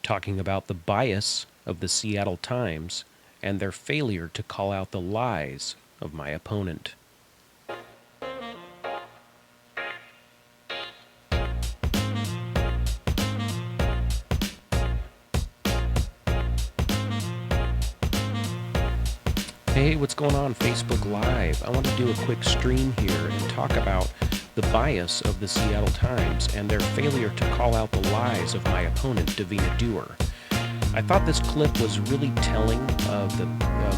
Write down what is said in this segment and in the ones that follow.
talking about the bias of the Seattle Times and their failure to call out the lies of my opponent. Hey, what's going on Facebook Live? I want to do a quick stream here and talk about the bias of the Seattle Times and their failure to call out the lies of my opponent, Davina Duerr. I thought this clip was really telling of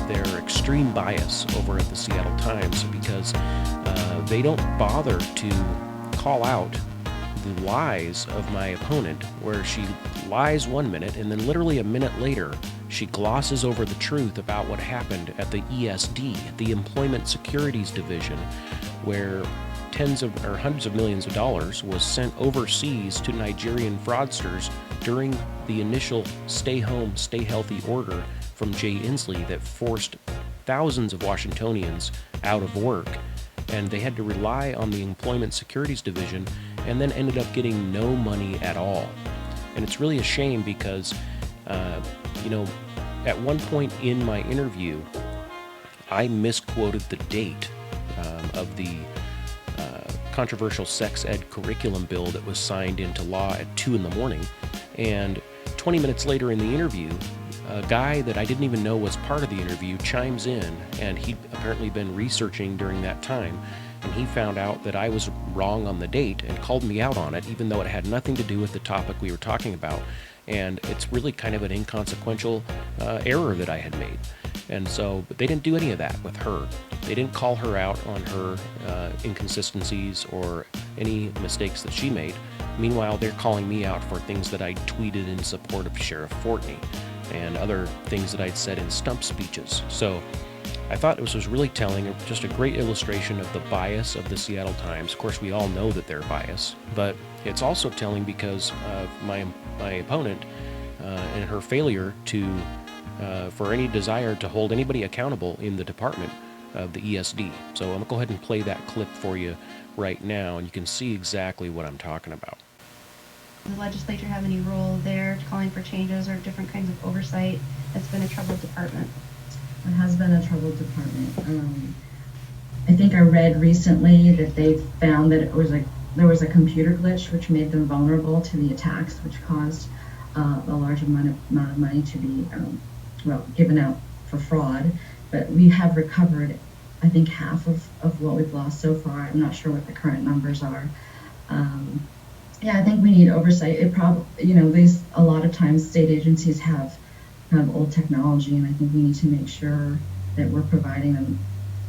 their extreme bias over at the Seattle Times because they don't bother to call out the lies of my opponent, where she lies 1 minute and then literally a minute later she glosses over the truth about what happened at the ESD, the Employment Securities Division, where hundreds of millions of dollars was sent overseas to Nigerian fraudsters during the initial stay home, stay healthy order from Jay Inslee that forced thousands of Washingtonians out of work. And they had to rely on the Employment Securities Division and then ended up getting no money at all. And it's really a shame because, at one point in my interview, I misquoted the date of the controversial sex ed curriculum bill that was signed into law at 2 a.m. And 20 minutes later in the interview, a guy that I didn't even know was part of the interview chimes in, and he'd apparently been researching during that time, and he found out that I was wrong on the date and called me out on it, even though it had nothing to do with the topic we were talking about. And it's really kind of an inconsequential error that I had made. And so, but they didn't do any of that with her. They didn't call her out on her inconsistencies or any mistakes that she made. Meanwhile, they're calling me out for things that I tweeted in support of Sheriff Fortney and other things that I'd said in stump speeches. So I thought this was really telling, just a great illustration of the bias of the Seattle Times. Of course, we all know that they're biased, but it's also telling because of my opponent and her failure to, for any desire to hold anybody accountable in the department of the ESD. So I'm going to go ahead and play that clip for you right now, and you can see exactly what I'm talking about. Does the legislature have any role there calling for changes or different kinds of oversight? It's been a troubled department. It has been a troubled department. I think I read recently that they found that there was a computer glitch which made them vulnerable to the attacks, which caused a large amount of money to be given out for fraud. But we have recovered, I think, half of what we've lost so far. I'm not sure what the current numbers are. I think we need oversight. A lot of times state agencies have old technology, and I think we need to make sure that we're providing them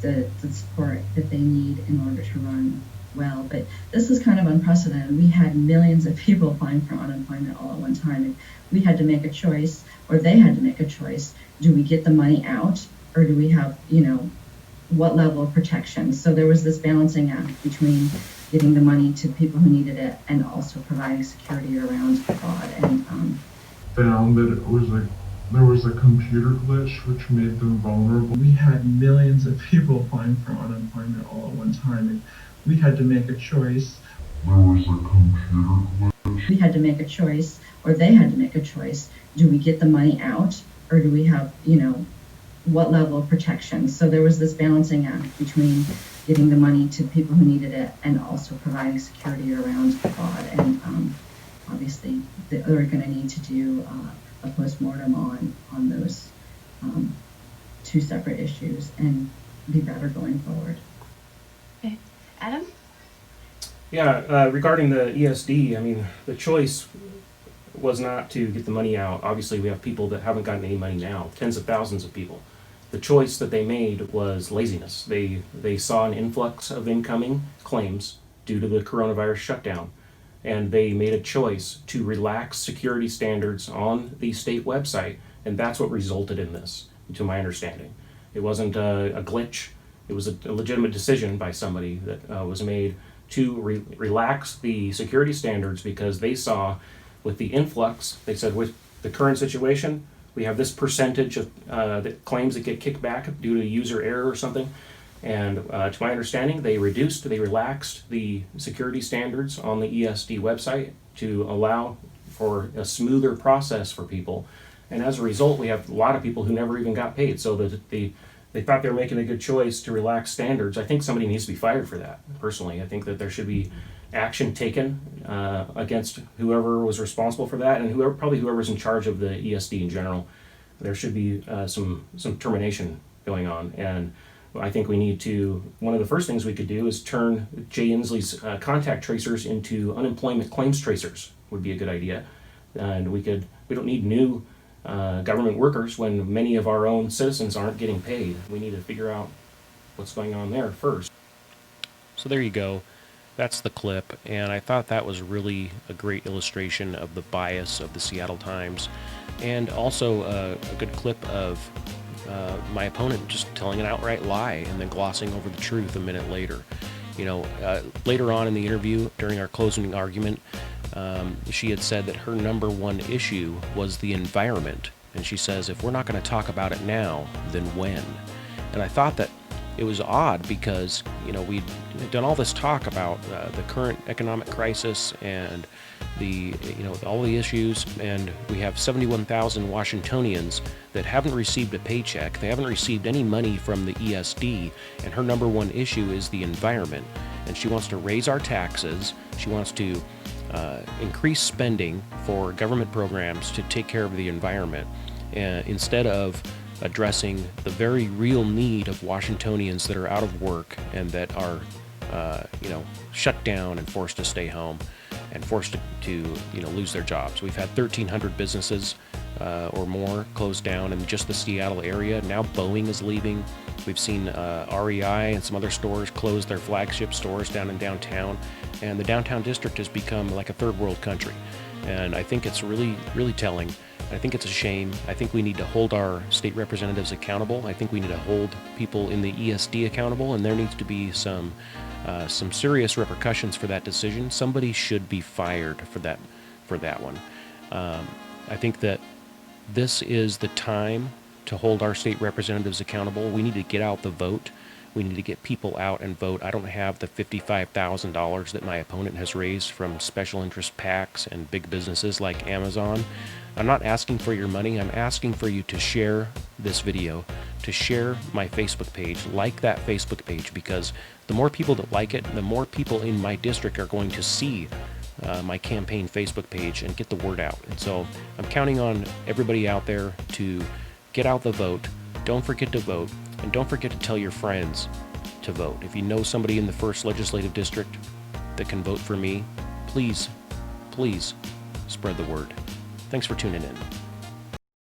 the support that they need in order to run well. But this is kind of unprecedented. We had millions of people applying for unemployment all at one time, and we had to make a choice, or they had to make a choice. Do we get the money out, or do we have, what level of protection? So there was this balancing act between getting the money to people who needed it and also providing security around fraud. And found that there was a computer glitch which made them vulnerable. We had millions of people applying for unemployment all at one time, and we had to make a choice. There was a computer glitch. We had to make a choice, or they had to make a choice. Do we get the money out, or do we have, what level of protection? So there was this balancing act between getting the money to people who needed it and also providing security around fraud. And obviously, they're going to need to do a postmortem on those two separate issues and be better going forward. Okay. Adam? Yeah, regarding the ESD, the choice was not to get the money out. Obviously, we have people that haven't gotten any money now, tens of thousands of people. The choice that they made was laziness. They saw an influx of incoming claims due to the coronavirus shutdown, and they made a choice to relax security standards on the state website, and that's what resulted in this, to my understanding. It wasn't a glitch. It was a legitimate decision by somebody that was made to relax the security standards because they saw with the influx, they said with the current situation, we have this percentage of claims that get kicked back due to user error or something. And to my understanding, they relaxed the security standards on the ESD website to allow for a smoother process for people. And as a result, we have a lot of people who never even got paid. So that they thought they were making a good choice to relax standards. I think somebody needs to be fired for that, personally. I think that there should be action taken against whoever was responsible for that, and whoever's in charge of the ESD in general. There should be some termination going on. And I think we need to, one of the first things we could do is turn Jay Inslee's contact tracers into unemployment claims tracers, would be a good idea. And we don't need new government workers when many of our own citizens aren't getting paid. We need to figure out what's going on there first. So there you go. That's the clip, and I thought that was really a great illustration of the bias of the Seattle Times, and also a good clip of my opponent just telling an outright lie and then glossing over the truth a minute later. Later on in the interview, during our closing argument, she had said that her number one issue was the environment, and she says, if we're not going to talk about it now, then when? And I thought that it was odd because, we'd done all this talk about the current economic crisis and all the issues, and we have 71,000 Washingtonians that haven't received a paycheck. They haven't received any money from the ESD, and her number one issue is the environment. And she wants to raise our taxes. She wants to increase spending for government programs to take care of the environment, instead of addressing the very real need of Washingtonians that are out of work and that are, shut down and forced to stay home and forced to lose their jobs. We've had 1,300 businesses or more closed down in just the Seattle area. Now Boeing is leaving. We've seen REI and some other stores close their flagship stores down in downtown, and the downtown district has become like a third world country. And I think it's really, really telling. I think it's a shame. I think we need to hold our state representatives accountable. I think we need to hold people in the ESD accountable, and there needs to be some serious repercussions for that decision. Somebody should be fired for that one. I think that this is the time to hold our state representatives accountable. We need to get out the vote. We need to get people out and vote. I don't have the $55,000 that my opponent has raised from special interest PACs and big businesses like Amazon. I'm not asking for your money. I'm asking for you to share this video, to share my Facebook page, like that Facebook page, because the more people that like it, the more people in my district are going to see my campaign Facebook page and get the word out. And so I'm counting on everybody out there to get out the vote. Don't forget to vote, and don't forget to tell your friends to vote. If you know somebody in the 1st Legislative District that can vote for me, please, please spread the word. Thanks for tuning in.